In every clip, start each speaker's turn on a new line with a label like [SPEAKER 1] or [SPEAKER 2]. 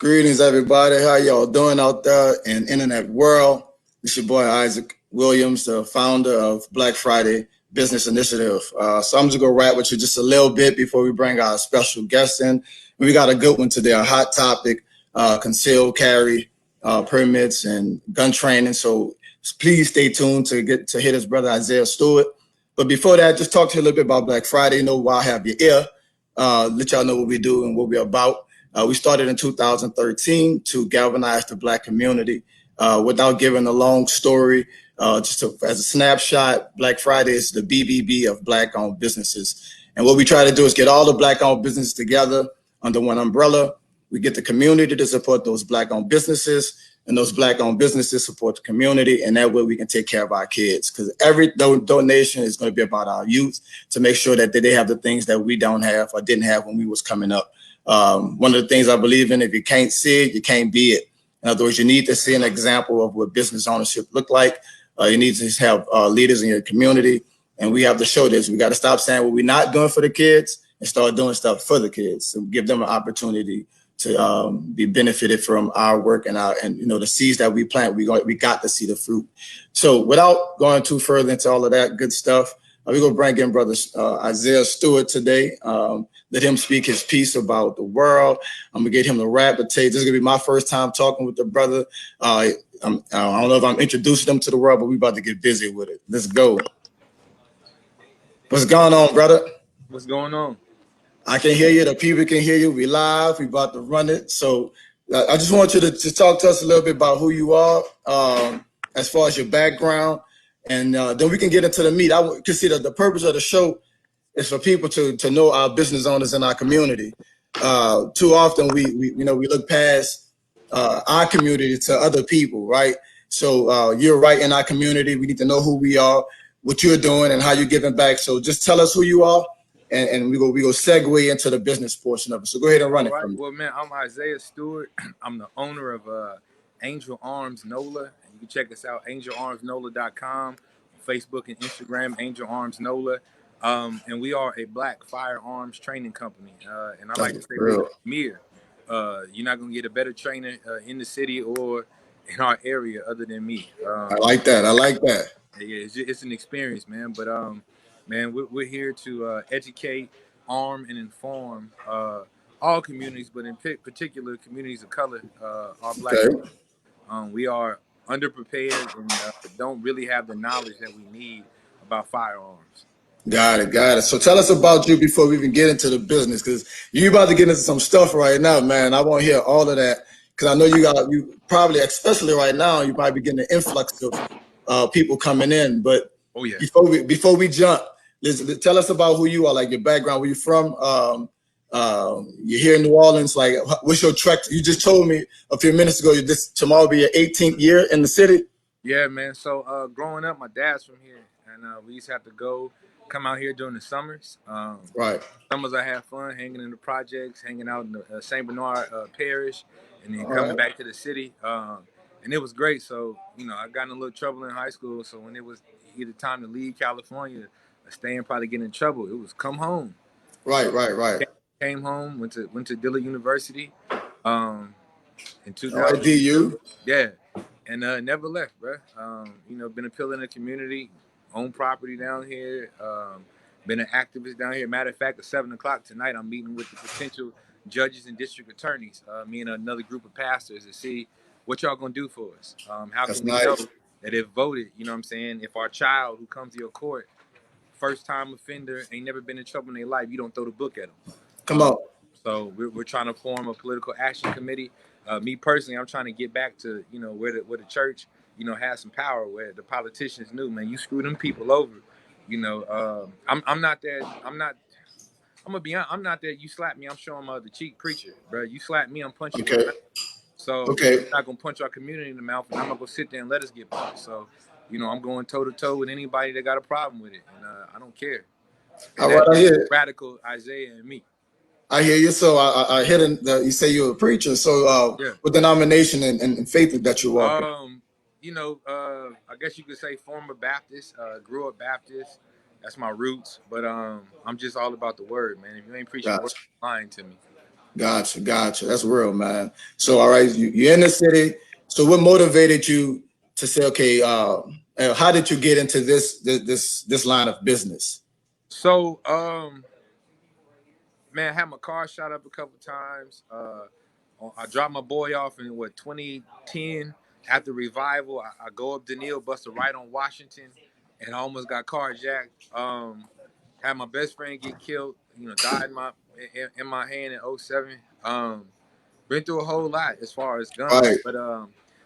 [SPEAKER 1] Greetings, everybody. How y'all doing out there in internet world? It's your boy Isaac Williams, the founder of Black Friday Business Initiative. So I'm just gonna wrap with you just a little bit before we bring our special guest in. We got a good one today, a hot topic: concealed carry permits and gun training. So please stay tuned to get to hear his brother Isaiah Stewart. But before that, just talk to you a little bit about Black Friday. You know why I have your ear. Let y'all know what we do and what we're about. We started in 2013 to galvanize the Black community. Without giving a long story, as a snapshot, Black Friday is the BBB of Black-owned businesses. And what we try to do is get all the Black-owned businesses together under one umbrella. We get the community to support those Black-owned businesses, and those Black-owned businesses support the community, and that way we can take care of our kids. Because every donation is going to be about our youth to make sure that they have the things that we don't have or didn't have when we was coming up. One of the things I believe in, if you can't see it, you can't be it. In other words, you need to see an example of what business ownership look like. You need to have leaders in your community, and we have to show this. We got to stop saying what we're not doing for the kids and start doing stuff for the kids. So give them an opportunity to be benefited from our work and the seeds that we plant. We got to see the fruit. So without going too further into all of that good stuff, we're gonna bring in brother Isaiah Stewart today. Let him speak his piece about the world. I'm gonna get him to rap the tape. This is gonna be my first time talking with the brother. I don't know if I'm introducing them to the world, but we about to get busy with it. Let's go. What's going on, brother?
[SPEAKER 2] What's going on?
[SPEAKER 1] I can hear you. The people can hear you. We live. We about to run it. So I just want you to talk to us a little bit about who you are, as far as your background, and then we can get into the meat. I can see that the purpose of the show is for people to know our business owners in our community. Too often we look past our community to other people, right? So you're right in our community. We need to know who we are, what you're doing, and how you're giving back. So just tell us who you are, and we go segue into the business portion of it. So go ahead and run
[SPEAKER 2] All
[SPEAKER 1] it
[SPEAKER 2] right.
[SPEAKER 1] for me.
[SPEAKER 2] Well, man, I'm Isaiah Stewart. I'm the owner of Angel Arms NOLA. You can check us out, angelarmsnola.com, Facebook and Instagram, Angel Arms NOLA. And we are a Black firearms training company. And I like to
[SPEAKER 1] That's
[SPEAKER 2] say we're the
[SPEAKER 1] real.
[SPEAKER 2] premier. You're not going to get a better trainer in the city or in our area other than me.
[SPEAKER 1] I like that. I like that.
[SPEAKER 2] Yeah, it's an experience, man. But man, we're here to educate, arm, and inform all communities, but in particular communities of color, our Black
[SPEAKER 1] Okay.
[SPEAKER 2] community. We are underprepared and don't really have the knowledge that we need about firearms.
[SPEAKER 1] Got it, got it. So tell us about you before we even get into the business, because you about to get into some stuff right now, man. I want to hear all of that because I know you probably, especially right now, you might be getting an influx of people coming in. But
[SPEAKER 2] Oh yeah.
[SPEAKER 1] before we jump, tell us about who you are, like your background, where you from. You're here in New Orleans. Like, what's your trek? You just told me a few minutes ago. Tomorrow will be your 18th year in the city.
[SPEAKER 2] Yeah, man. So growing up, my dad's from here, and we used to have to come out here during the summers.
[SPEAKER 1] Right.
[SPEAKER 2] Summers I had fun hanging in the projects, hanging out in the St. Bernard Parish, and then
[SPEAKER 1] All
[SPEAKER 2] coming
[SPEAKER 1] right.
[SPEAKER 2] back to the city. And it was great. So, I got in a little trouble in high school. So when it was either time to leave California or stay and probably get in trouble, it was come home.
[SPEAKER 1] Right.
[SPEAKER 2] So
[SPEAKER 1] Right. Right.
[SPEAKER 2] came home, went to Dillard University in
[SPEAKER 1] All right.
[SPEAKER 2] 2000.
[SPEAKER 1] DU.
[SPEAKER 2] Yeah. And never left, bro. Been a pillar in the community, own property down here, been an activist down here. Matter of fact, at 7 o'clock tonight, I'm meeting with the potential judges and district attorneys, me and another group of pastors, to see what y'all gonna do for us. How
[SPEAKER 1] That's
[SPEAKER 2] can we know
[SPEAKER 1] nice.
[SPEAKER 2] that if voted, you know what I'm saying, if our child who comes to your court, first time offender, ain't never been in trouble in their life, you don't throw the book at them.
[SPEAKER 1] Come on.
[SPEAKER 2] So we're trying to form a political action committee. Me personally, I'm trying to get back to where the church has some power, where the politicians knew, man, you screw them people over. I'm not that. I'm gonna be honest. I'm not that. You slap me, I'm showing my other cheek preacher, bro. You slap me, I'm punching you in
[SPEAKER 1] Okay.
[SPEAKER 2] the mouth. So
[SPEAKER 1] Okay.
[SPEAKER 2] you're not gonna punch our community in the mouth, and I'm not gonna sit there and let us get punched. So I'm going toe to toe with anybody that got a problem with it, and I don't care. And
[SPEAKER 1] All right. I
[SPEAKER 2] that's
[SPEAKER 1] hear.
[SPEAKER 2] radical Isaiah and me.
[SPEAKER 1] I hear you. So I hear you say you're a preacher. So
[SPEAKER 2] Yeah.
[SPEAKER 1] what denomination and faith that you walk in?
[SPEAKER 2] I guess you could say former Baptist, grew up Baptist. That's my roots. But I'm just all about the word, man. If you ain't preaching the word,
[SPEAKER 1] Gotcha.
[SPEAKER 2] you're lying to me.
[SPEAKER 1] Gotcha, gotcha. That's real, man. So, all right, you're in the city. So, what motivated you to say, okay, how did you get into this line of business?
[SPEAKER 2] So, man, I had my car shot up a couple times. I dropped my boy off in 2010 after revival. I go up Daniil, bust a right on Washington, and I almost got carjacked. Had my best friend get killed. Died in my hand in '07. Been through a whole lot as far as guns,
[SPEAKER 1] Right,
[SPEAKER 2] but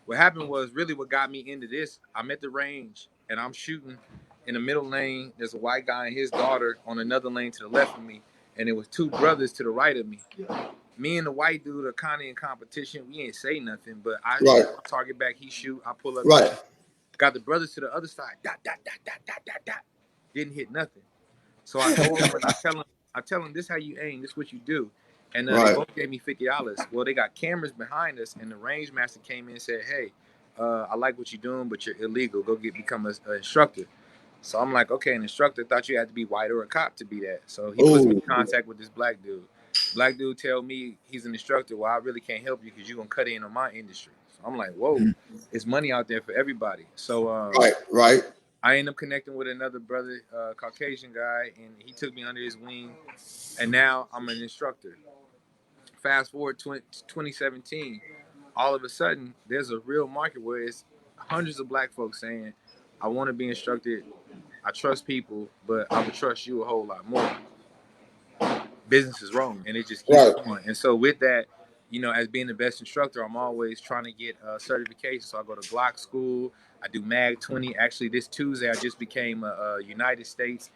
[SPEAKER 2] what happened was really what got me into this. I'm at the range and I'm shooting in the middle lane. There's a white guy and his daughter on another lane to the left of me, and it was two brothers to the right of me. Me and the white dude are kind of in competition. We ain't say nothing, but I
[SPEAKER 1] right,
[SPEAKER 2] shoot, I target back, he shoot, I pull up, he
[SPEAKER 1] right,
[SPEAKER 2] shoot. Got the brothers to the other side. Dot dot dot dot dot dot dot. Didn't hit nothing. So I go over and I tell them this how you aim, this what you do. And they
[SPEAKER 1] right.
[SPEAKER 2] both gave me $50. Well, they got cameras behind us, and the range master came in and said, "Hey, I like what you're doing, but you're illegal. Go become an instructor." So I'm like, "Okay, an instructor thought you had to be white or a cop to be that." So he puts me
[SPEAKER 1] Oh,
[SPEAKER 2] in contact with this black dude. Black dude tell me he's an instructor. Well, I really can't help you because you're gonna cut in on my industry. So I'm like, "Whoa, it's money out there for everybody." So
[SPEAKER 1] right, right.
[SPEAKER 2] I ended up connecting with another brother, Caucasian guy, and he took me under his wing, and now I'm an instructor. Fast forward 2017, all of a sudden, there's a real market where it's hundreds of black folks saying, I want to be instructed, I trust people, but I would trust you a whole lot more. Business is wrong, and it just keeps
[SPEAKER 1] Right.
[SPEAKER 2] going. And so with that, as being the best instructor, I'm always trying to get a certification. So I go to Glock school. I do MAG 20. Actually, this Tuesday, I just became a United States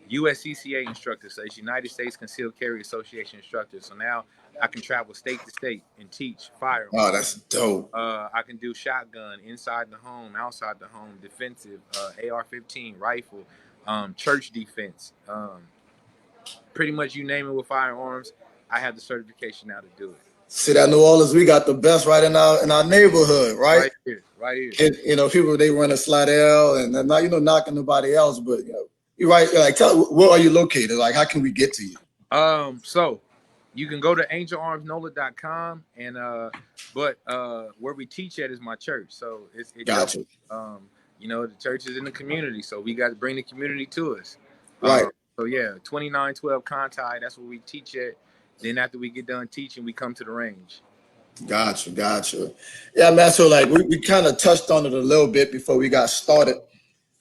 [SPEAKER 2] USCCA instructor. So it's United States Concealed Carry Association instructor. So now I can travel state to state and teach
[SPEAKER 1] Oh,
[SPEAKER 2] firearms.
[SPEAKER 1] that's dope.
[SPEAKER 2] I can do shotgun inside the home, outside the home, defensive, AR-15 rifle, church defense. Pretty much you name it with firearms, I have the certification now to do it.
[SPEAKER 1] See that New Orleans, we got the best right in our neighborhood, right?
[SPEAKER 2] Right here, right here.
[SPEAKER 1] And people they run a Slidell, and they're not knocking nobody else, but you're right. Like, tell where are you located? Like, how can we get to you?
[SPEAKER 2] So you can go to angelarmsnola.com and but where we teach at is my church. So it doubles.
[SPEAKER 1] Gotcha.
[SPEAKER 2] The church is in the community, so we got to bring the community to us.
[SPEAKER 1] Right.
[SPEAKER 2] So yeah, 2912 Conti, that's where we teach at. Then after we get done teaching, we come to the range.
[SPEAKER 1] Gotcha. Gotcha. Yeah, man. So like we kind of touched on it a little bit before we got started.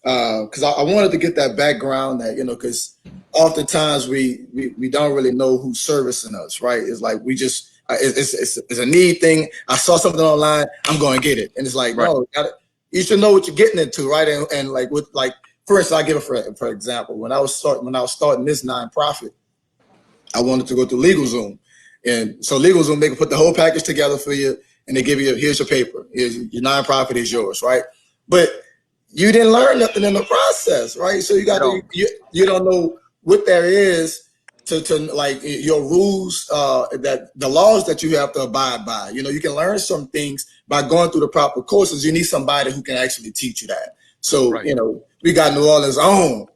[SPEAKER 1] Because I wanted to get that background that because oftentimes we don't really know who's servicing us, right? It's like we just it's a need thing. I saw something online, I'm going to get it, and it's like
[SPEAKER 2] Right.
[SPEAKER 1] no, you should know what you're getting into, right? And like with like for instance, I give it for example when I was starting this nonprofit, I wanted to go through LegalZoom, and so LegalZoom they can put the whole package together for you, and they give you here's your paper, here's your nonprofit is yours, right? But you didn't learn nothing in the process, right? So you got
[SPEAKER 2] At
[SPEAKER 1] to
[SPEAKER 2] all.
[SPEAKER 1] you don't know what there is to like your rules, that the laws that you have to abide by. You can learn some things by going through the proper courses. You need somebody who can actually teach you that. So
[SPEAKER 2] Right.
[SPEAKER 1] we got New Orleans' own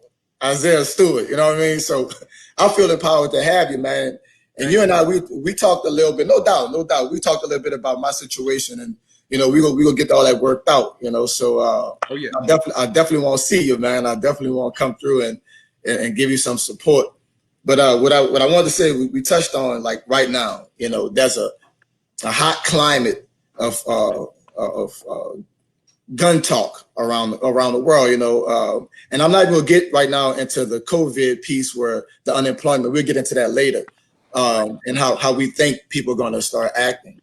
[SPEAKER 1] Isaiah Stewart. You know what I mean? So I feel empowered to have you, man. And
[SPEAKER 2] Thank
[SPEAKER 1] you and
[SPEAKER 2] you.
[SPEAKER 1] I, we talked a little bit, no doubt, no doubt. We talked a little bit about my situation, and we gonna get all that worked out. So
[SPEAKER 2] Oh yeah.
[SPEAKER 1] I definitely want to see you, man. I definitely want to come through and give you some support. But what I wanted to say, we touched on like right now. There's a hot climate of gun talk around the world. And I'm not even gonna get right now into the COVID piece where the unemployment. We'll get into that later,
[SPEAKER 2] Right.
[SPEAKER 1] and how we think people are going to start acting.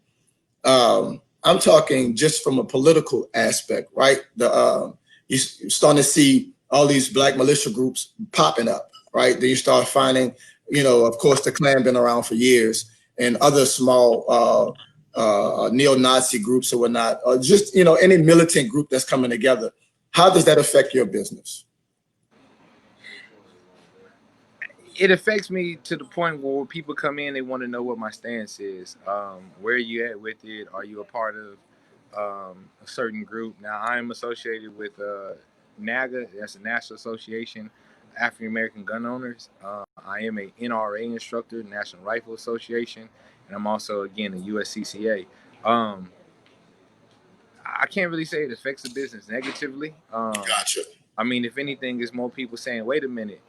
[SPEAKER 1] I'm talking just from a political aspect, right? You're starting to see all these black militia groups popping up, right? Then you start finding, of course, the Klan been around for years, and other small neo-Nazi groups or whatnot, or just any militant group that's coming together. How does that affect your business?
[SPEAKER 2] It affects me to the point where people come in, they want to know what my stance is. Where are you at with it? Are you a part of a certain group? Now, I'm associated with NAGA. That's the National Association of African American Gun Owners. I am a NRA instructor, National Rifle Association. and I'm also again a USCCA. Um, I can't really say it affects the business negatively.
[SPEAKER 1] Gotcha.
[SPEAKER 2] I mean, if anything, it's more people saying, "Wait a minute."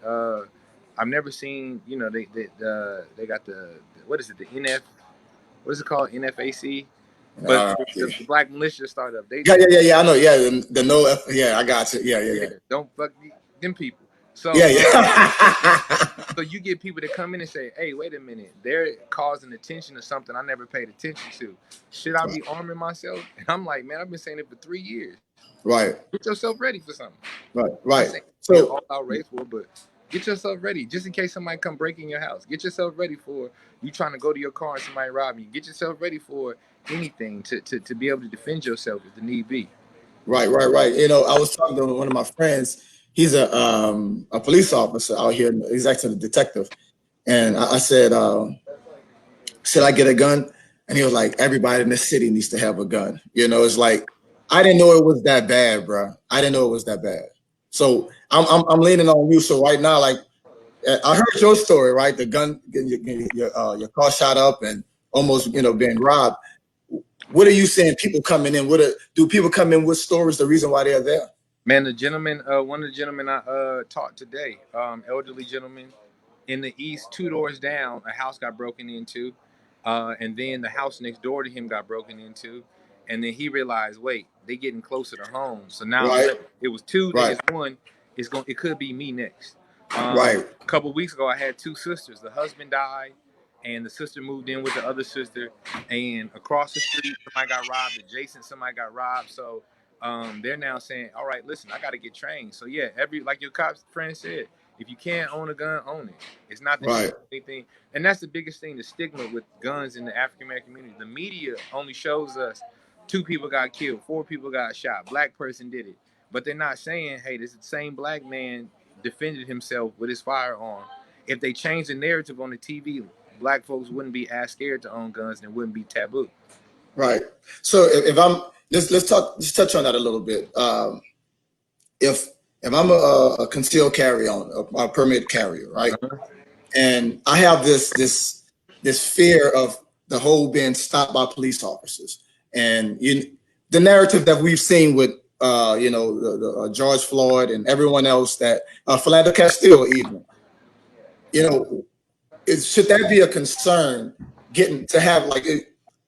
[SPEAKER 2] I've never seen, they got the what is it, the NF, what is it called, NFAC, but
[SPEAKER 1] Yeah.
[SPEAKER 2] the Black Militia startup.
[SPEAKER 1] Yeah. I know. Yeah, the no. Yeah, I got you.
[SPEAKER 2] Yeah, don't fuck them people. So,
[SPEAKER 1] Yeah, yeah.
[SPEAKER 2] so you get people that come in and say, "Hey, wait a minute, they're causing attention to something I never paid attention to. Should I be arming myself?" And I'm like, man, I've been saying it for 3 years.
[SPEAKER 1] Right,
[SPEAKER 2] Get yourself ready for something.
[SPEAKER 1] right,
[SPEAKER 2] Not
[SPEAKER 1] right.
[SPEAKER 2] saying be an
[SPEAKER 1] So,
[SPEAKER 2] all-out race war, but get yourself ready just in case somebody come break in your house. Get yourself ready for you trying to go to your car and somebody rob you. Get yourself ready for anything to be able to defend yourself if the need be.
[SPEAKER 1] right. You know, I was talking to one of my friends. He's a police officer out here. He's actually a detective. And I said, should I get a gun? And he was like, everybody in this city needs to have a gun. You know, it's like, I didn't know it was that bad, bro. I didn't know it was that bad. So I'm leaning on you. So right now, like, I heard your story, right? The gun, your car shot up and almost, being robbed. What are you saying? People coming in? Do people come in with stories? The reason why they're there?
[SPEAKER 2] Man, the gentleman, one of the gentlemen I taught today, elderly gentleman in the east, 2 doors down, a house got broken into, and then the house next door to him got broken into, and then he realized, wait, they getting closer to home. So now
[SPEAKER 1] Right,
[SPEAKER 2] it was two, then
[SPEAKER 1] right,
[SPEAKER 2] it's one. It could be me next.
[SPEAKER 1] right,
[SPEAKER 2] A couple weeks ago, I had two sisters. The husband died, and the sister moved in with the other sister. And across the street, somebody got robbed. Adjacent, somebody got robbed. So they're now saying, all right, listen, I got to get trained. So yeah, like your cops friend said, if you can't own a gun, own it. It's not that you
[SPEAKER 1] right,
[SPEAKER 2] do anything, and that's the biggest thing: the stigma with guns in the African American community. The media only shows us 2 people got killed, 4 people got shot, black person did it, but they're not saying, hey, this same black man defended himself with his firearm. If they change the narrative on the TV, black folks wouldn't be as scared to own guns and it wouldn't be taboo.
[SPEAKER 1] right. So if I'm let's touch on that a little bit. If I'm a concealed carry on a permit carrier, right,
[SPEAKER 2] Uh-huh.
[SPEAKER 1] and I have this fear of the whole being stopped by police officers, and the narrative that we've seen with George Floyd and everyone else, that Philando Castile even, you know, should that be a concern? Getting to have like,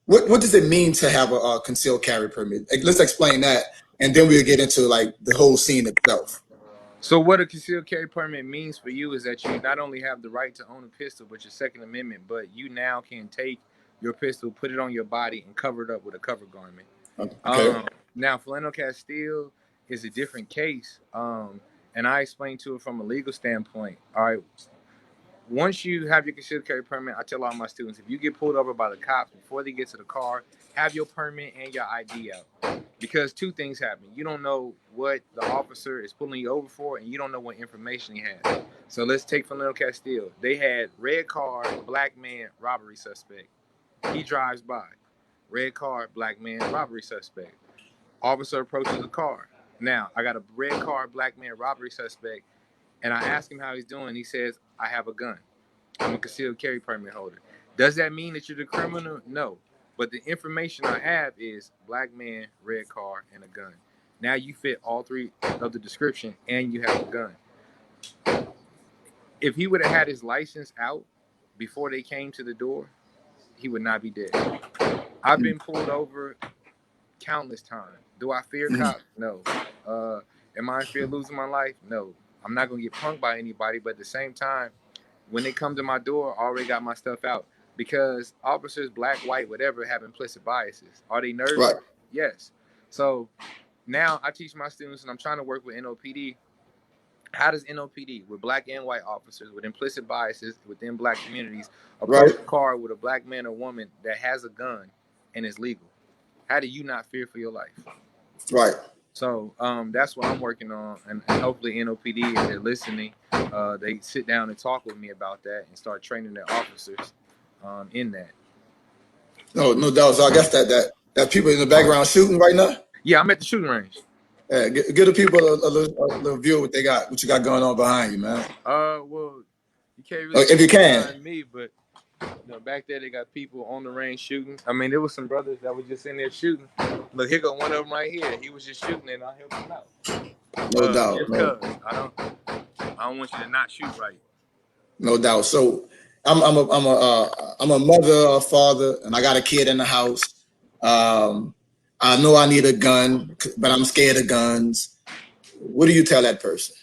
[SPEAKER 1] what does it mean to have a concealed carry permit? Like, let's explain that, and then we'll get into like the whole scene itself.
[SPEAKER 2] So what a concealed carry permit means for you is that you not only have the right to own a pistol, but your Second Amendment, but you now can take your pistol, put it on your body, and cover it up with a cover garment.
[SPEAKER 1] Okay.
[SPEAKER 2] Now, Philando Castile is a different case, and I explained to it from a legal standpoint. All right, once you have your concealed carry permit, I tell all my students, if you get pulled over by the cops before they get to the car, have your permit and your ID out. Because two things happen. You don't know what the officer is pulling you over for, and you don't know what information he has. So let's take Philando Castile. They had red car, black man, robbery suspect. He drives by. Red car, black man, robbery suspect. Officer approaches the car. Now, I got a red car, black man, robbery suspect, and I ask him how he's doing. He says, I have a gun. I'm a concealed carry permit holder. Does that mean that you're the criminal? No. But the information I have is black man, red car, and a gun. Now you fit all three of the description and you have a gun. If he would have had his license out before they came to the door, he would not be dead. I've been pulled over countless times. Do I fear cops? No. Am I in fear of losing my life? No. I'm not going to get punked by anybody, but at the same time, when they come to my door, I already got my stuff out. Because officers, black, white, whatever, have implicit biases. Are they nervous?
[SPEAKER 1] Right.
[SPEAKER 2] Yes. So now I teach my students, and I'm trying to work with NOPD. How does NOPD, with black and white officers, with implicit biases within black communities, approach
[SPEAKER 1] Right.
[SPEAKER 2] a car with a black man or woman that has a gun and is legal? How do you not fear for your life?
[SPEAKER 1] Right.
[SPEAKER 2] So that's what I'm working on, and hopefully NOPD, if they're listening, they sit down and talk with me about that and start training their officers in that.
[SPEAKER 1] No doubt. So I guess that people in the background shooting right now.
[SPEAKER 2] Yeah, I'm at the shooting range.
[SPEAKER 1] Give the people a little view of what you got going on behind you, man.
[SPEAKER 2] Well, you can't really
[SPEAKER 1] If
[SPEAKER 2] see
[SPEAKER 1] you can.
[SPEAKER 2] behind me, but Back there they got people on the range shooting. I mean, there was some brothers that were just in there shooting. Look, here go one of them right here. He was just shooting, and I helped him out.
[SPEAKER 1] No doubt.
[SPEAKER 2] Just cause I don't want you to not shoot right.
[SPEAKER 1] No doubt. So I'm a mother, a father, and I got a kid in the house. Um, I know I need a gun, but I'm scared of guns. What do you tell that person?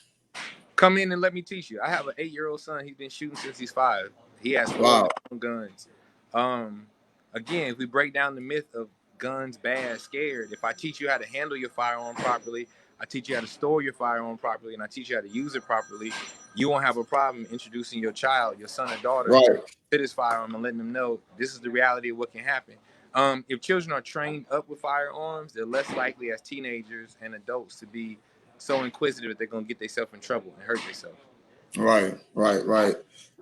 [SPEAKER 2] Come in and let me teach you. I have an 8-year-old son. He's been shooting since he's 5. He has 4
[SPEAKER 1] Wow.
[SPEAKER 2] guns. Um, Again, if we break down the myth of guns bad, scared, if I teach you how to handle your firearm properly, I teach you how to store your firearm properly, and I teach you how to use it properly, you won't have a problem introducing your child, your son or daughter,
[SPEAKER 1] Right.
[SPEAKER 2] to this firearm and letting them know this is the reality of what can happen. If children are trained up with firearms, they're less likely as teenagers and adults to be so inquisitive that they're going to get themselves in trouble and hurt themselves.
[SPEAKER 1] Right.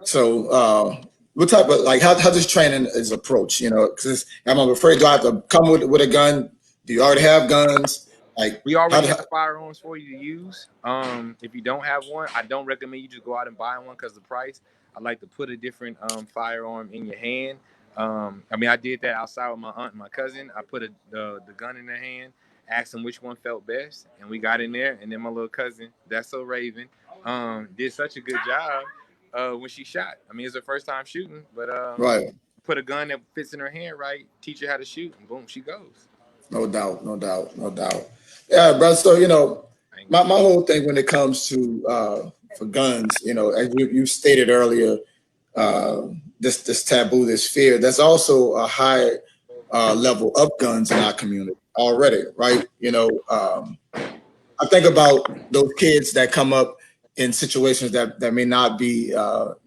[SPEAKER 1] So, what type of like how this training is approached? You know, because I'm afraid, do I have to come with a gun? Do you already have guns? Like
[SPEAKER 2] We
[SPEAKER 1] how?
[SPEAKER 2] already have firearms for you to use. If you don't have one, I don't recommend you just go out and buy one because the price. I like to put a different firearm in your hand. I mean, I did that outside with my aunt and my cousin. I put the gun in their hand, asked them which one felt best, and we got in there. And then my little cousin, that's so Raven, did such a good job when she shot. I mean, it's her first time shooting, but
[SPEAKER 1] Right.
[SPEAKER 2] put a gun that fits in her hand right, teach her how to shoot, and boom, she goes.
[SPEAKER 1] No doubt. No doubt. No doubt. Yeah, bro. So my whole thing when it comes to for guns, as you stated earlier, this taboo, this fear. There's also a high level of guns in our community already, right? I think about those kids that come up in situations that may not be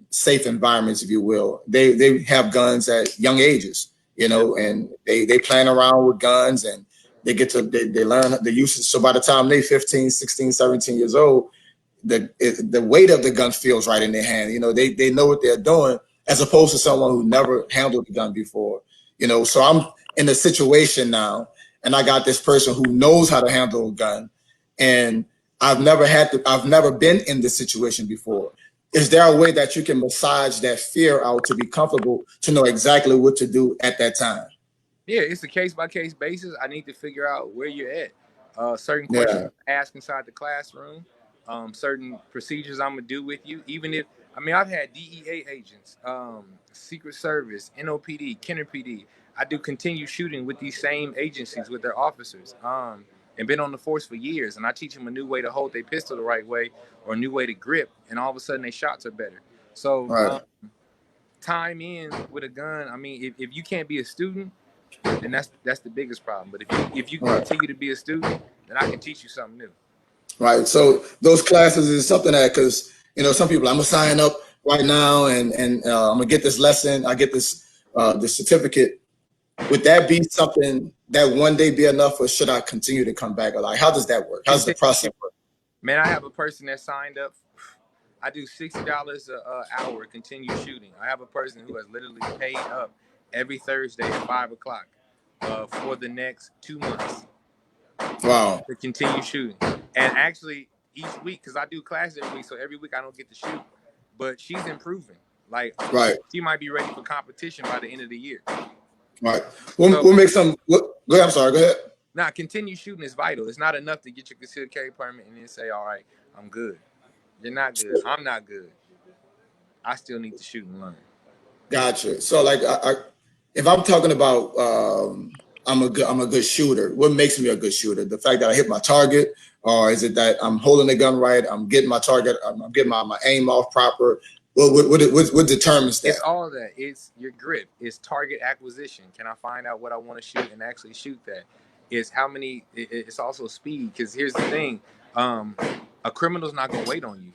[SPEAKER 1] safe environments, if you will. They have guns at young ages, and they playing around with guns and they learn the usage. So by the time they 15, 16, 17 years old, the weight of the gun feels right in their hand. They know what they're doing as opposed to someone who never handled a gun before. So I'm in a situation now, and I got this person who knows how to handle a gun, and I've never been in this situation before. Is there a way that you can massage that fear out to be comfortable to know exactly what to do at that time?
[SPEAKER 2] Yeah, it's a case by case basis. I need to figure out where you're at. Certain questions
[SPEAKER 1] Yeah.
[SPEAKER 2] ask inside the classroom. Certain procedures I'm gonna do with you. Even if I've had DEA agents, Secret Service, NOPD, Kenner PD. I do continued shooting with these same agencies with their officers. And been on the force for years. And I teach them a new way to hold their pistol the right way or a new way to grip. And all of a sudden, their shots are better. So
[SPEAKER 1] Right.
[SPEAKER 2] time in with a gun. I mean, if you can't be a student, and that's the biggest problem. But if you can
[SPEAKER 1] Right.
[SPEAKER 2] continue to be a student, then I can teach you something new.
[SPEAKER 1] Right. So those classes is something that, because some people, I'm gonna sign up right now and I'm gonna get this lesson. I get this certificate. Would that be something that one day be enough, or should I continue to come back? Or like, how does that work? How does the process work?
[SPEAKER 2] Man, I have a person that signed up. I do $60 a hour. Continue shooting. I have a person who has literally paid up every Thursday at 5 o'clock for the next 2 months
[SPEAKER 1] Wow.
[SPEAKER 2] to continue shooting. And actually, each week, because I do classes every week, so every week I don't get to shoot, but she's improving. Like
[SPEAKER 1] Right.
[SPEAKER 2] she might be ready for competition by the end of the year.
[SPEAKER 1] Right. We'll make some. Go ahead. I'm sorry. Go ahead.
[SPEAKER 2] Now, continue shooting is vital. It's not enough to get your concealed carry permit and then say, all right, I'm good. You're not good. I'm not good. I still need to shoot and learn.
[SPEAKER 1] Gotcha. So like, if I'm talking about, I'm a good shooter. What makes me a good shooter? The fact that I hit my target, or is it that I'm holding the gun right? I'm getting my target. I'm getting my aim off proper. What determines that?
[SPEAKER 2] It's all of that. It's your grip. It's target acquisition. Can I find out what I want to shoot and actually shoot that? It's how many. It's also speed. Because here's the thing, a criminal's not gonna wait on you.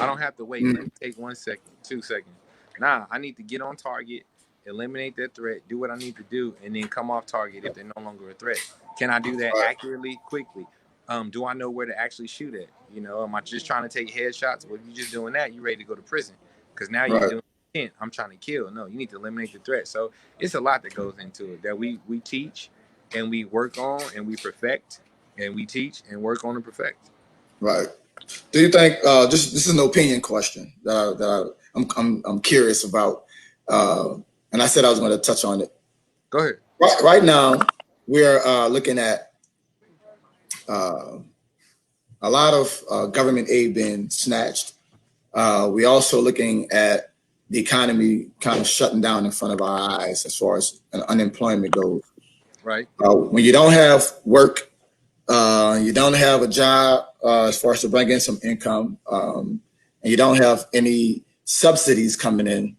[SPEAKER 2] I don't have to wait. Let me take 1 second, 2 seconds. Nah, I need to get on target, eliminate that threat, do what I need to do, and then come off target if they're no longer a threat. Can I do that accurately, quickly? Do I know where to actually shoot at? Am I just trying to take headshots? Well, if you're just doing that, you're ready to go to prison. Because now you're doing intent. I'm trying to kill. No, you need to eliminate the threat. So it's a lot that goes into it that we teach and we work on and we perfect, and we teach and work on and perfect.
[SPEAKER 1] Right. Do you think this is an opinion question that I'm curious about? and I said I was going to touch on it.
[SPEAKER 2] Go ahead.
[SPEAKER 1] Right now, we're looking at uh, a lot of government aid being snatched. We also looking at the economy kind of shutting down in front of our eyes as far as unemployment goes.
[SPEAKER 2] Right.
[SPEAKER 1] When you don't have work, you don't have a job as far as to bring in some income, and you don't have any subsidies coming in,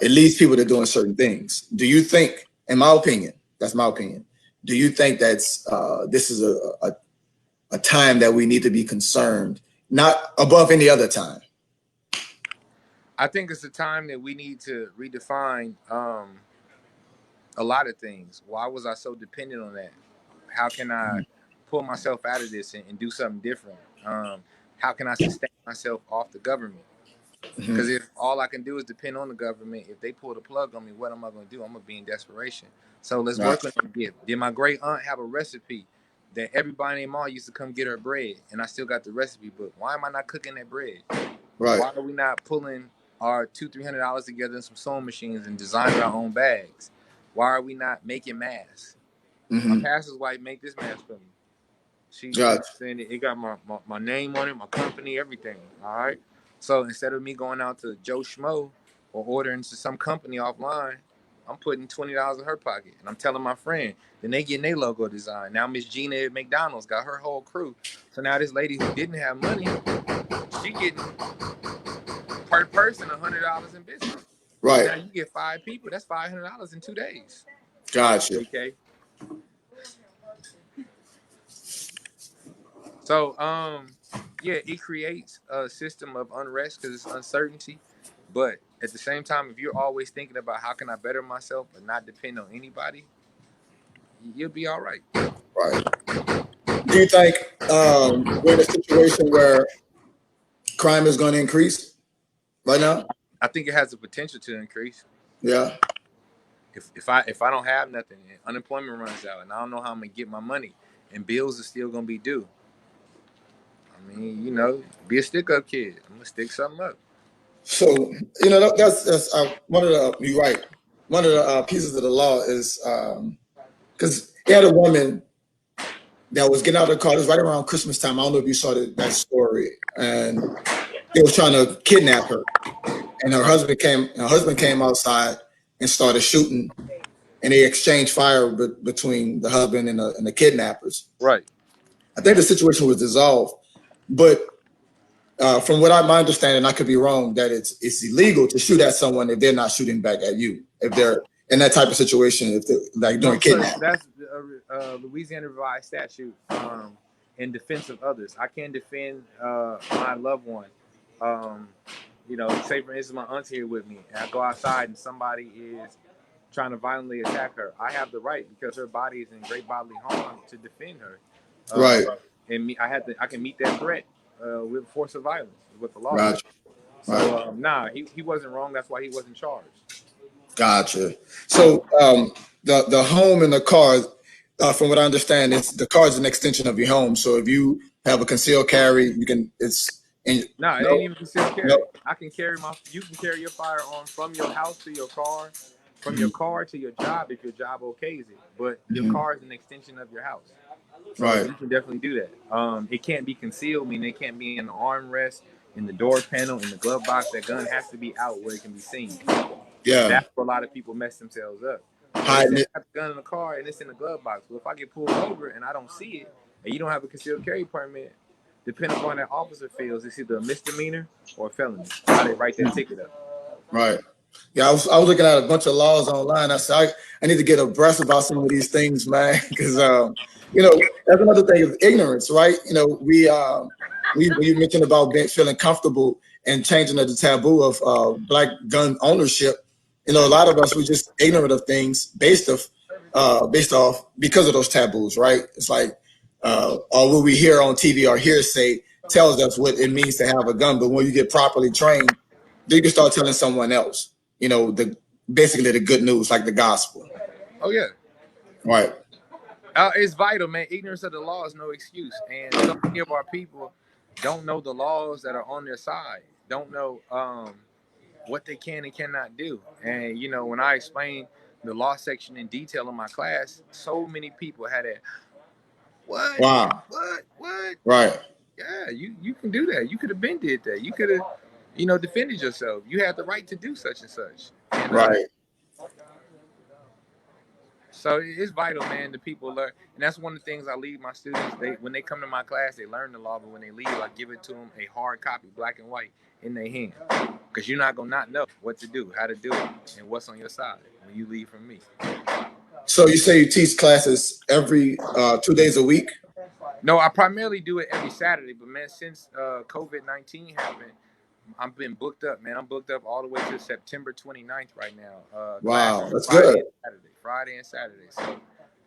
[SPEAKER 1] it leads people to doing certain things. Do you think, in my opinion, that's my opinion, do you think that's this is a time that we need to be concerned, not above any other time?
[SPEAKER 2] I think it's a time that we need to redefine a lot of things. Why was I so dependent on that? How can I pull myself out of this and do something different? How can I sustain myself off the government? Because
[SPEAKER 1] Mm-hmm.
[SPEAKER 2] if all I can do is depend on the government, if they pull the plug on me, what am I going to do? I'm going to be in desperation. So let's
[SPEAKER 1] Right.
[SPEAKER 2] work on the gift. Did my great aunt have a recipe that everybody in the mall used to come get her bread, and I still got the recipe book? Why am I not cooking that bread?
[SPEAKER 1] Right.
[SPEAKER 2] Why are we not pulling our $200-300 together in some sewing machines and designing our own bags? Why are we not making masks? My
[SPEAKER 1] Mm-hmm.
[SPEAKER 2] pastor's wife make this mask for me. She, you know,
[SPEAKER 1] Gotcha.
[SPEAKER 2] saying it got my name on it, my company, everything. All right. So instead of me going out to Joe Schmo or ordering to some company offline, I'm putting $20 in her pocket, and I'm telling my friend. Then they getting their logo design. Now Miss Gina at McDonald's got her whole crew. So now this lady who didn't have money, she getting per person $100 in business. So
[SPEAKER 1] Right.
[SPEAKER 2] now you get 5 people. That's $500 in 2 days.
[SPEAKER 1] Gotcha.
[SPEAKER 2] Okay. So, yeah, it creates a system of unrest because it's uncertainty. But at the same time, if you're always thinking about how can I better myself and not depend on anybody, you'll be all right.
[SPEAKER 1] Right. Do you think we're in a situation where crime is going to increase right now?
[SPEAKER 2] I think it has the potential to increase.
[SPEAKER 1] Yeah.
[SPEAKER 2] If I don't have nothing and unemployment runs out and I don't know how I'm gonna get my money and bills are still gonna be due. I mean, be a stick up kid. I'm gonna stick something up.
[SPEAKER 1] So that's one of the you're right. One of the pieces of the law is because he had a woman that was getting out of the car. It was right around Christmas time. I don't know if you saw that story, and they was trying to kidnap her. And her
[SPEAKER 2] Right.
[SPEAKER 1] husband came. Her husband came outside and started shooting, and they exchanged fire between the husband and the kidnappers.
[SPEAKER 2] Right.
[SPEAKER 1] I think the situation was dissolved, but from what my understanding, I could be wrong, that it's illegal to shoot at someone if they're not shooting back at you. If they're in that type of situation, if they're like
[SPEAKER 2] No,
[SPEAKER 1] doing
[SPEAKER 2] so
[SPEAKER 1] kidnapping.
[SPEAKER 2] that's Louisiana revised statute in defense of others. I can't defend my loved one. Um, say for instance, my aunt's here with me, and I go outside and somebody is trying to violently attack her. I have the right because her body is in great bodily harm to defend her.
[SPEAKER 1] Right,
[SPEAKER 2] And I can meet that threat with force of violence, is what the law says.
[SPEAKER 1] right, right.
[SPEAKER 2] So nah, he wasn't wrong. That's why he wasn't charged.
[SPEAKER 1] Gotcha. So the home and the car, from what I understand, it's the car is an extension of your home. So if you have a concealed carry, you can. It's in
[SPEAKER 2] No, it
[SPEAKER 1] no
[SPEAKER 2] ain't even concealed
[SPEAKER 1] no.
[SPEAKER 2] carry. You can carry your firearm from your house to your car, from your
[SPEAKER 1] Mhm,
[SPEAKER 2] car to your job if your job okays it. But your
[SPEAKER 1] mhm.
[SPEAKER 2] car is an extension of your house. So
[SPEAKER 1] Right.
[SPEAKER 2] you can definitely do that. It can't be concealed, meaning it can't be in the armrest, in the door panel, in the glove box. That gun has to be out where it can be seen.
[SPEAKER 1] Yeah.
[SPEAKER 2] That's where a lot of people mess themselves up. They
[SPEAKER 1] Hiding
[SPEAKER 2] say
[SPEAKER 1] it.
[SPEAKER 2] I got the gun in the car and it's in the glove box. Well, if I get pulled over and I don't see it, and you don't have a concealed carry permit, depending upon that officer feels, it's either a misdemeanor or a felony. How they write that ticket up.
[SPEAKER 1] Right. Yeah, I was looking at a bunch of laws online. I said I need to get abreast about some of these things, man, because that's another thing is ignorance, right? We when you mentioned about feeling comfortable and changing the taboo of black gun ownership. A lot of us we just ignorant of things based off because of those taboos, right? It's like or what we hear on TV or hearsay tells us what it means to have a gun, but when you get properly trained, then you can start telling someone else the basically the good news, like the gospel.
[SPEAKER 2] Oh yeah,
[SPEAKER 1] Right.
[SPEAKER 2] it's vital, man. Ignorance of the law is no excuse, and so many of our people don't know the laws that are on their side. Don't know what they can and cannot do. And you know, when I explain the law section in detail in my class, so many people had that. What?
[SPEAKER 1] Wow.
[SPEAKER 2] What?
[SPEAKER 1] Right.
[SPEAKER 2] Yeah, you can do that. You could have been did that. You could have, you know, defended yourself. You had the right to do such and such. And
[SPEAKER 1] Right.
[SPEAKER 2] so it's vital, man. The people learn, and that's one of the things I leave my students. They when they come to my class, they learn the law, but when they leave, I give it to them a hard copy, black and white, in their hand, because you're not gonna not know what to do, how to do it, and what's on your side when you leave from me.
[SPEAKER 1] So you say you teach classes every 2 days a week?
[SPEAKER 2] No, I primarily do it every Saturday, but man, since COVID-19 happened, I've been booked up, man. I'm booked up all the way to September 29th right now.
[SPEAKER 1] Wow,
[SPEAKER 2] Classes
[SPEAKER 1] that's
[SPEAKER 2] Friday
[SPEAKER 1] good.
[SPEAKER 2] and Saturday, Friday and Saturday. So,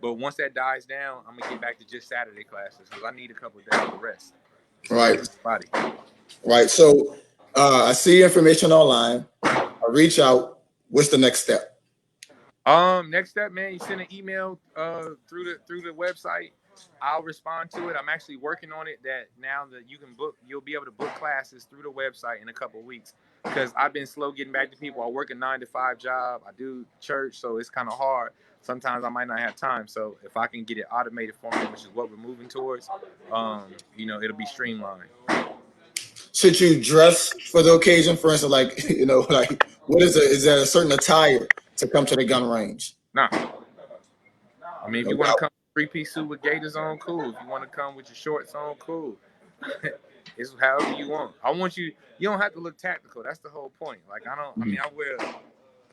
[SPEAKER 2] but once that dies down, I'm gonna get back to just Saturday classes because I need a couple of days of rest. It's good
[SPEAKER 1] Right.
[SPEAKER 2] for the body.
[SPEAKER 1] Right. So I see information online. I reach out. What's the next step?
[SPEAKER 2] Next step, man, you send an email through the website. I'll respond to it. I'm actually working on it. That now that you'll be able to book classes through the website in a couple of weeks. Because I've been slow getting back to people. I work a 9 to 5 job. I do church, so it's kind of hard. Sometimes I might not have time. So if I can get it automated for me, which is what we're moving towards, you know, it'll be streamlined.
[SPEAKER 1] Should you dress for the occasion? For instance, like like what is it? Is there a certain attire to come to the gun range?
[SPEAKER 2] Nah, I mean, if
[SPEAKER 1] No
[SPEAKER 2] you want to
[SPEAKER 1] doubt.
[SPEAKER 2] come 3-piece suit with gaiters on, cool. If you want to come with your shorts on, cool. It's however you want. I want you. You don't have to look tactical. That's the whole point. Like I don't. I mean, I wear a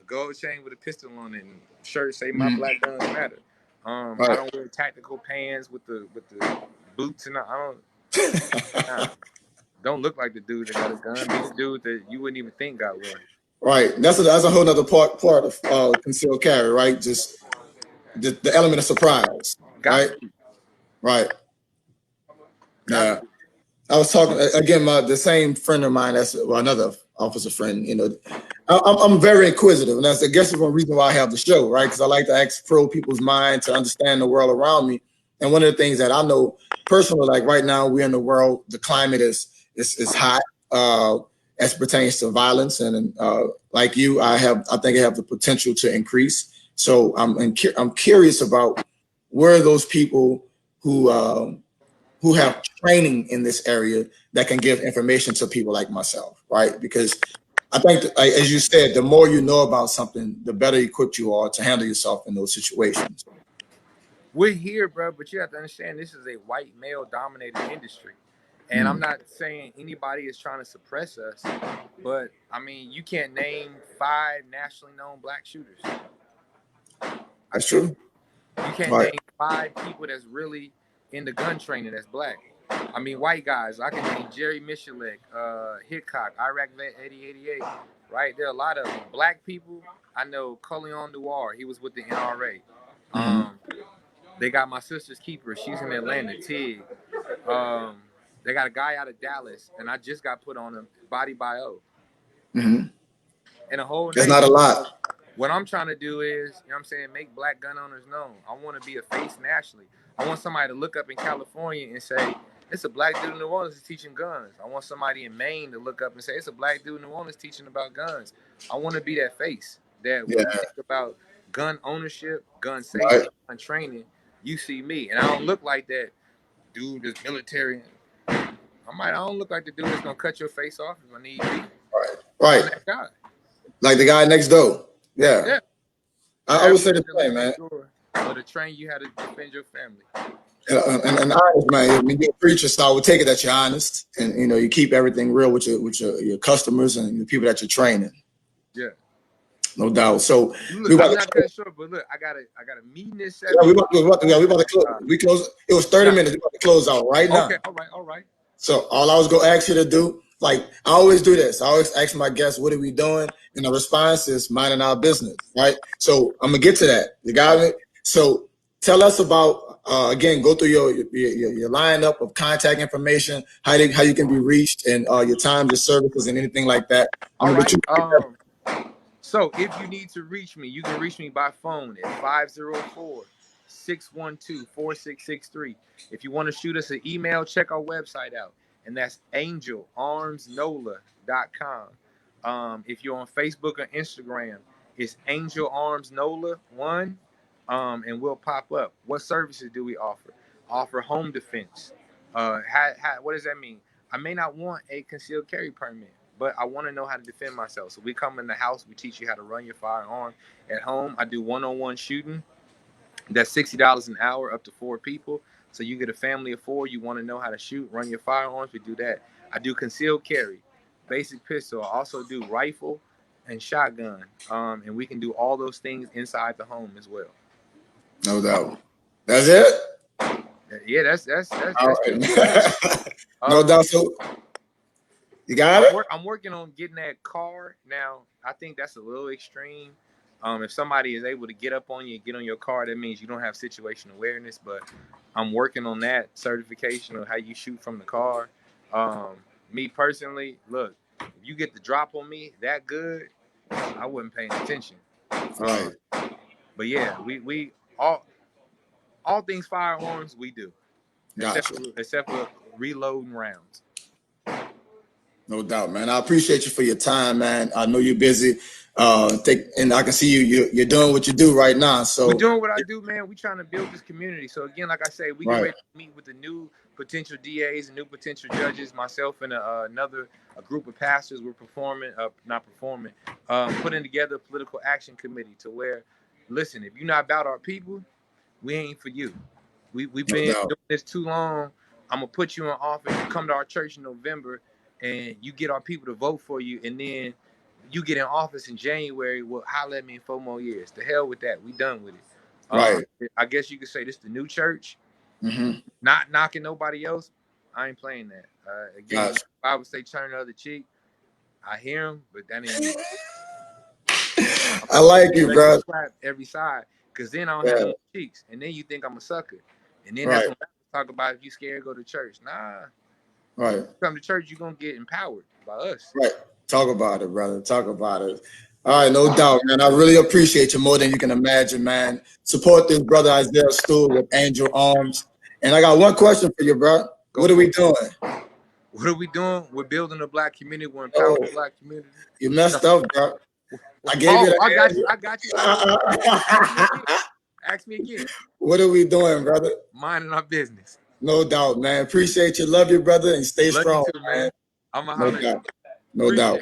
[SPEAKER 2] gold chain with a pistol on it and shirt say my
[SPEAKER 1] Mhm.
[SPEAKER 2] black guns matter. I
[SPEAKER 1] Right.
[SPEAKER 2] don't wear tactical pants with the boots and I don't. Nah, don't look like the dude that got a gun. Be the dude that you wouldn't even think got one.
[SPEAKER 1] Right. That's a whole other part of concealed carry. Right. Just the element of surprise.
[SPEAKER 2] Got
[SPEAKER 1] Right.
[SPEAKER 2] to be.
[SPEAKER 1] Right.
[SPEAKER 2] Got to
[SPEAKER 1] Yeah.
[SPEAKER 2] be.
[SPEAKER 1] I was talking again. The same friend of mine, that's well, another officer friend. I'm very inquisitive, and that's I guess is one reason why I have the show, right? Because I like to probe people's mind to understand the world around me. And one of the things that I know personally, like right now, we're in the world. The climate is hot as pertains to violence, and like you, I think I have the potential to increase. So I'm curious about where those people who who have training in this area that can give information to people like myself, right? Because I think, as you said, the more you know about something, the better equipped you are to handle yourself in those situations.
[SPEAKER 2] We're here, bro, but you have to understand this is a white male dominated industry. And I'm
[SPEAKER 1] Mm,
[SPEAKER 2] not saying anybody is trying to suppress us, but I mean, you can't name 5 nationally known black shooters. I
[SPEAKER 1] that's
[SPEAKER 2] can't.
[SPEAKER 1] true.
[SPEAKER 2] You can't
[SPEAKER 1] Right.
[SPEAKER 2] name 5 people that's really into gun training that's black. I mean, white guys. I can name Jerry Michalek, Hickok, Iraq Vet 8088. Right, there are a lot of them. Black people. I know Coleon Noir. He was with the NRA.
[SPEAKER 1] Mm-hmm.
[SPEAKER 2] They got my sister's keeper. She's in Atlanta. Tig. Um, they got a guy out of Dallas, and I just got put on him. Body by O,
[SPEAKER 1] Mm-hmm.
[SPEAKER 2] and a whole
[SPEAKER 1] It's not a
[SPEAKER 2] nation.
[SPEAKER 1] lot.
[SPEAKER 2] So what I'm trying to do is, you know what I'm saying, make black gun owners known. I want to be a face nationally. I want somebody to look up in California and say, it's a black dude in New Orleans that's teaching guns. I want somebody in Maine to look up and say, it's a black dude in New Orleans teaching about guns. I want to be that face that when
[SPEAKER 1] Yeah.
[SPEAKER 2] you think about gun ownership, gun
[SPEAKER 1] Right.
[SPEAKER 2] safety, gun training, you see me. And I don't look like that dude that's military. I don't look like the dude that's going to cut your face off if I need be.
[SPEAKER 1] Right.
[SPEAKER 2] I'm
[SPEAKER 1] Right.
[SPEAKER 2] that guy.
[SPEAKER 1] Like the guy next door. Yeah.
[SPEAKER 2] Yeah.
[SPEAKER 1] I would say
[SPEAKER 2] Everybody
[SPEAKER 1] the
[SPEAKER 2] that live
[SPEAKER 1] same, man.
[SPEAKER 2] next door, but to train you how to defend your family.
[SPEAKER 1] And honest, man. I mean, you're a preacher, so I would take it that you're honest, and you keep everything real with your customers and the people that you're training.
[SPEAKER 2] Yeah.
[SPEAKER 1] No doubt. So
[SPEAKER 2] Look,
[SPEAKER 1] we about
[SPEAKER 2] I'm
[SPEAKER 1] to
[SPEAKER 2] not
[SPEAKER 1] close.
[SPEAKER 2] cutting short, but look, I got a meeting at
[SPEAKER 1] Yeah,
[SPEAKER 2] 7.
[SPEAKER 1] yeah, we about to close. We close. It was 30
[SPEAKER 2] Nah.
[SPEAKER 1] minutes. We about to close out right
[SPEAKER 2] Okay.
[SPEAKER 1] now.
[SPEAKER 2] All right.
[SPEAKER 1] So all I was gonna ask you to do, like I always do this. I always ask my guests, "What are we doing?" And the response is minding our business, right? So I'm gonna get to that. You
[SPEAKER 2] All
[SPEAKER 1] got
[SPEAKER 2] right.
[SPEAKER 1] it. So tell us about again. Go through your lineup of contact information, how you can be reached, and your times, your services, and anything like that. I'm
[SPEAKER 2] All
[SPEAKER 1] gonna get
[SPEAKER 2] right.
[SPEAKER 1] you.
[SPEAKER 2] So if you need to reach me, you can reach me by phone at 504-612-4663. If you want to shoot us an email, check our website out. And that's angelarmsnola.com. If you're on Facebook or Instagram, it's Angel Arms Nola 1, and we'll pop up. What services do we offer? Offer home defense. What does that mean? I may not want a concealed carry permit, but I want to know how to defend myself. So we come in the house, we teach you how to run your firearm at home. I do one-on-one shooting. That's $60 an hour, up to 4 people. So you get a family of 4. You want to know how to shoot, run your firearms. We do that. I do concealed carry, basic pistol. I also do rifle and shotgun, and we can do all those things inside the home as well.
[SPEAKER 1] No doubt. That's it.
[SPEAKER 2] Yeah, that's
[SPEAKER 1] All
[SPEAKER 2] pretty
[SPEAKER 1] right.
[SPEAKER 2] much.
[SPEAKER 1] No doubt. So you got it.
[SPEAKER 2] I'm working on getting that car now. I think that's a little extreme. If somebody is able to get up on you and get on your car, that means you don't have situational awareness. But I'm working on that certification of how you shoot from the car. Me personally, look, if you get the drop on me that good, I wasn't paying attention.
[SPEAKER 1] Right.
[SPEAKER 2] But yeah, we all things firearms we do,
[SPEAKER 1] Gotcha.
[SPEAKER 2] except for reloading rounds.
[SPEAKER 1] No doubt, man. I appreciate you for your time, man. I know you're busy. And I can see you're doing what you do right now. So
[SPEAKER 2] we're doing what I do, man. We're trying to build this community. So again, like I say, we get ready to meet with the new potential DAs and new potential judges. Myself and a group of pastors. We're putting together a political action committee to where, listen, if you're not about our people, we ain't for you. We've been doing this too long. I'm gonna put you in office. You come to our church in November, and you get our people to vote for you, and then you get in office in January. Well, holler at me in 4 more years. The hell with that. We done with it.
[SPEAKER 1] Right.
[SPEAKER 2] I guess you could say this is the new church.
[SPEAKER 1] Mm-hmm.
[SPEAKER 2] Not knocking nobody else. I ain't playing that. Again,
[SPEAKER 1] Gotcha.
[SPEAKER 2] I would say turn the other cheek. I hear him, but that ain't me.
[SPEAKER 1] I like you, bro.
[SPEAKER 2] Every side, because then I don't have no cheeks, and then you think I'm a sucker, and then that's when I talk about if you scared, go to church. Nah.
[SPEAKER 1] Right.
[SPEAKER 2] You come to church, you're gonna get empowered by us.
[SPEAKER 1] Right. Talk about it, brother. Talk about it. All right, no doubt, man. I really appreciate you more than you can imagine, man. Support this brother Isaiah Stewart with Angel Arms. And I got one question for you, bro. What are we doing?
[SPEAKER 2] What are we doing? We're building a black community. We're empowering the black community.
[SPEAKER 1] You messed up, bro. I gave you
[SPEAKER 2] the I got you. Ask me again.
[SPEAKER 1] What are we doing, brother?
[SPEAKER 2] Minding our business.
[SPEAKER 1] No doubt, man. Appreciate you. Love you, brother, and stay strong,
[SPEAKER 2] you too, man. I'm a
[SPEAKER 1] no doubt. No doubt.